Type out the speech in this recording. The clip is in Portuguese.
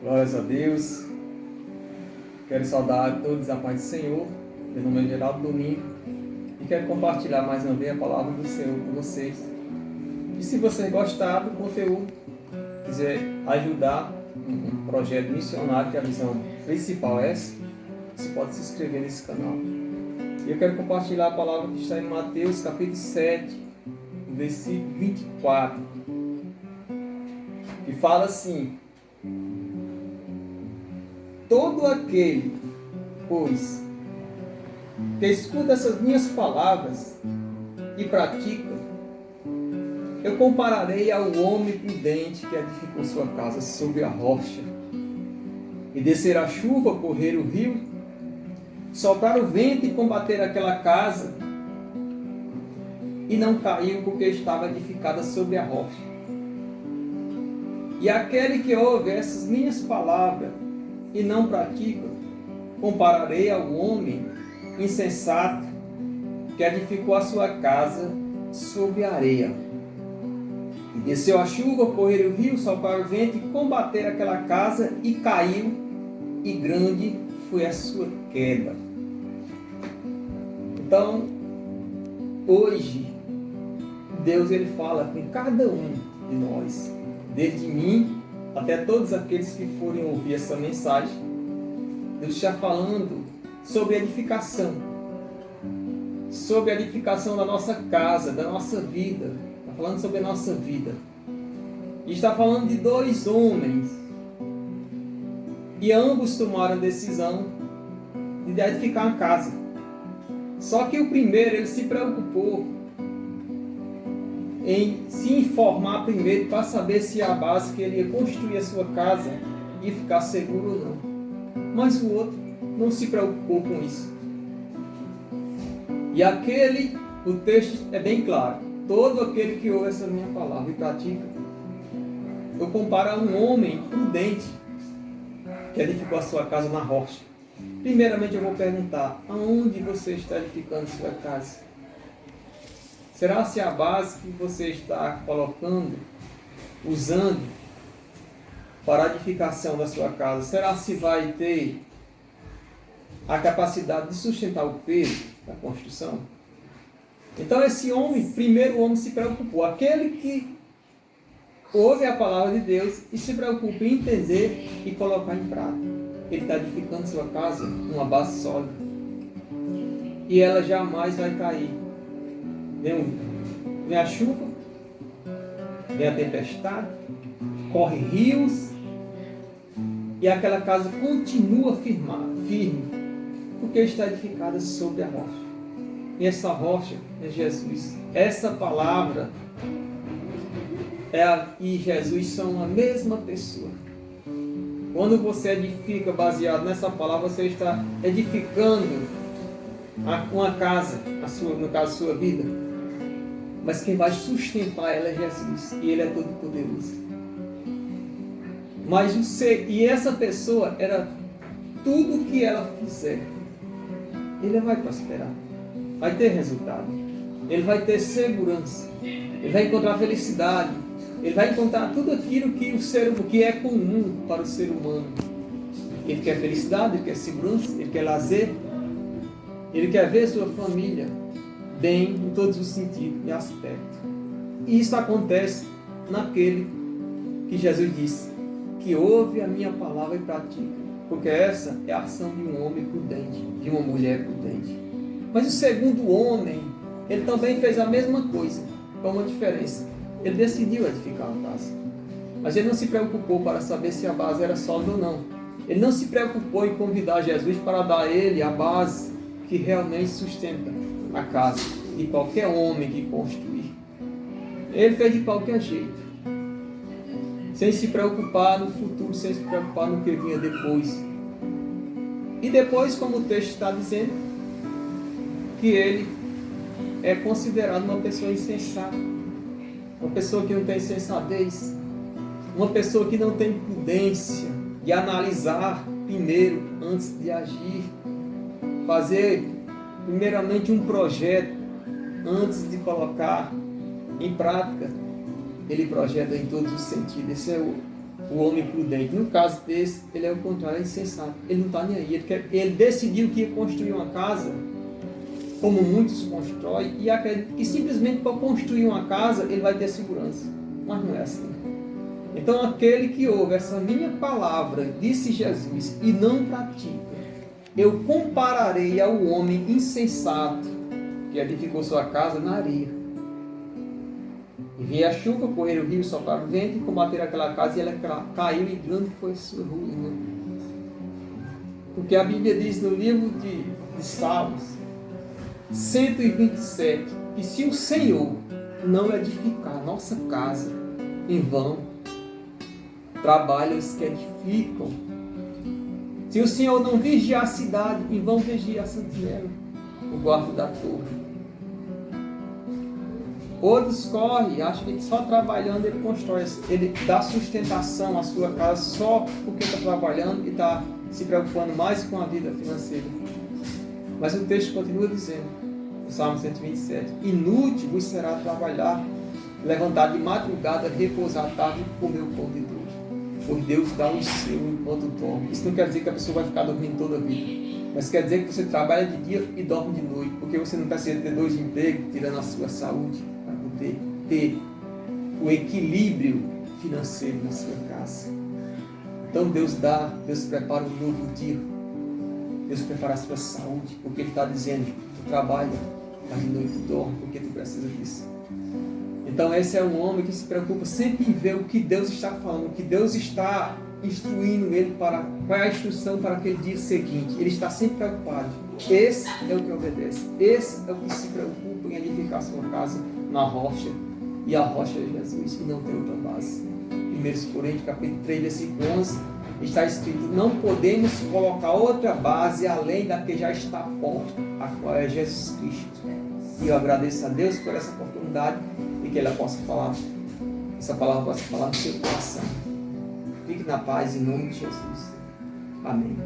Glórias a Deus. Quero saudar a todos a paz do Senhor. Meu nome é Geraldo Domingo e quero compartilhar mais uma vez a palavra do Senhor com vocês. E se você gostar do conteúdo, quiser ajudar um projeto missionário, que a visão principal é essa, você pode se inscrever nesse canal. E eu quero compartilhar a palavra que está em Mateus capítulo 7, versículo 24, que fala assim: todo aquele, pois, que escuta essas minhas palavras e pratica, eu compararei ao homem prudente que edificou sua casa sobre a rocha. E descer a chuva, correr o rio, soprar o vento e combater aquela casa, e não caiu porque estava edificada sobre a rocha. E aquele que ouve essas minhas palavras e não pratica, compararei ao homem insensato que edificou a sua casa sobre a areia. E desceu a chuva, correr o rio, soprar o vento e combater aquela casa, e caiu, e grande foi a sua queda. Então, hoje, Deus ele fala com cada um de nós, desde mim até todos aqueles que forem ouvir essa mensagem. Deus está falando sobre edificação da nossa casa, da nossa vida. Está falando sobre a nossa vida. E está falando de dois homens, e ambos tomaram a decisão de edificar uma casa. Só que o primeiro, ele se preocupou em se informar primeiro para saber se a base que ele ia construir a sua casa ia ficar seguro ou não. Mas o outro não se preocupou com isso. E o texto é bem claro: todo aquele que ouve essa minha palavra e pratica, eu comparo a um homem prudente que edificou a sua casa na rocha. Primeiramente eu vou perguntar: aonde você está edificando sua casa? Será se a base que você está colocando, usando para a edificação da sua casa, será se vai ter a capacidade de sustentar o peso da construção? Então esse homem, primeiro o homem se preocupou, aquele que ouve a palavra de Deus e se preocupa em entender e colocar em prática. Ele está edificando sua casa numa base sólida, e ela jamais vai cair. Vem a chuva, vem a tempestade, corre rios, e aquela casa continua firme, porque está edificada sobre a rocha. E essa rocha é Jesus. Essa palavra e Jesus são a mesma pessoa. Quando você edifica baseado nessa palavra, você está edificando uma casa, no caso a sua vida. Mas quem vai sustentar ela é Jesus, e Ele é todo poderoso. E essa pessoa, tudo que ela fizer, ele vai prosperar, vai ter resultado, ele vai ter segurança, ele vai encontrar felicidade, ele vai encontrar tudo aquilo que é comum para o ser humano. Ele quer felicidade, ele quer segurança, ele quer lazer, ele quer ver sua família bem em todos os sentidos e aspectos. E isso acontece naquele que Jesus disse, que ouve a minha palavra e pratica, porque essa é a ação de um homem prudente, de uma mulher prudente. Mas o segundo homem, ele também fez a mesma coisa, com uma diferença. Ele decidiu edificar a casa, mas ele não se preocupou para saber se a base era sólida ou não. Ele não se preocupou em convidar Jesus para dar a ele a base que realmente sustenta a casa de qualquer homem que construir. Ele fez de qualquer jeito, sem se preocupar no futuro, sem se preocupar no que vinha depois. E depois, como o texto está dizendo, que ele é considerado uma pessoa insensata, uma pessoa que não tem sensatez, uma pessoa que não tem prudência de analisar primeiro antes de agir, fazer primeiramente um projeto antes de colocar em prática, ele projeta em todos os sentidos. Esse é o homem prudente. No caso desse, ele é o contrário, é insensato. Ele não está nem aí. Ele decidiu que ia construir uma casa, como muitos constroem, e acredita que simplesmente para construir uma casa, ele vai ter segurança. Mas não é assim. Então, aquele que ouve essa minha palavra, disse Jesus, e não pratica, eu compararei ao homem insensato que edificou sua casa na areia. E veio a chuva, correr o rio, soprar o vento e combater aquela casa, e ela caiu, e grande foi sua ruína. Porque a Bíblia diz no livro de Salmos 127, que se o Senhor não edificar nossa casa, em vão trabalham os que edificam. Se o Senhor não vigiar a cidade, em vão vigia a sentinela, o guarda da torre. Outros correm, acham que só trabalhando ele constrói, ele dá sustentação à sua casa só porque está trabalhando e está se preocupando mais com a vida financeira. Mas o texto continua dizendo, no Salmo 127, inútil vos será trabalhar, levantar de madrugada, repousar à tarde e comer o pão de Deus. Pois Deus dá o seu enquanto dorme. Isso não quer dizer que a pessoa vai ficar dormindo toda a vida, mas quer dizer que você trabalha de dia e dorme de noite, porque você não precisa ter 2 empregos, tirando a sua saúde, para poder ter o equilíbrio financeiro na sua casa. Então Deus prepara um novo dia, Deus prepara a sua saúde, porque Ele está dizendo, tu trabalha, mas de noite tu dorme, porque tu precisa disso. Então esse é um homem que se preocupa sempre em ver o que Deus está falando, o que Deus está instruindo ele para, qual é a instrução para aquele dia seguinte. Ele está sempre preocupado. Esse é o que obedece. Esse é o que se preocupa em edificar sua casa na rocha. E a rocha é Jesus, e não tem outra base. 1 Coríntios, capítulo 3, versículo 11, está escrito, não podemos colocar outra base além da que já está posta, a qual é Jesus Cristo. E eu agradeço a Deus por essa oportunidade e que ela possa falar, essa palavra possa falar no seu coração. Fique na paz em nome de Jesus. Amém.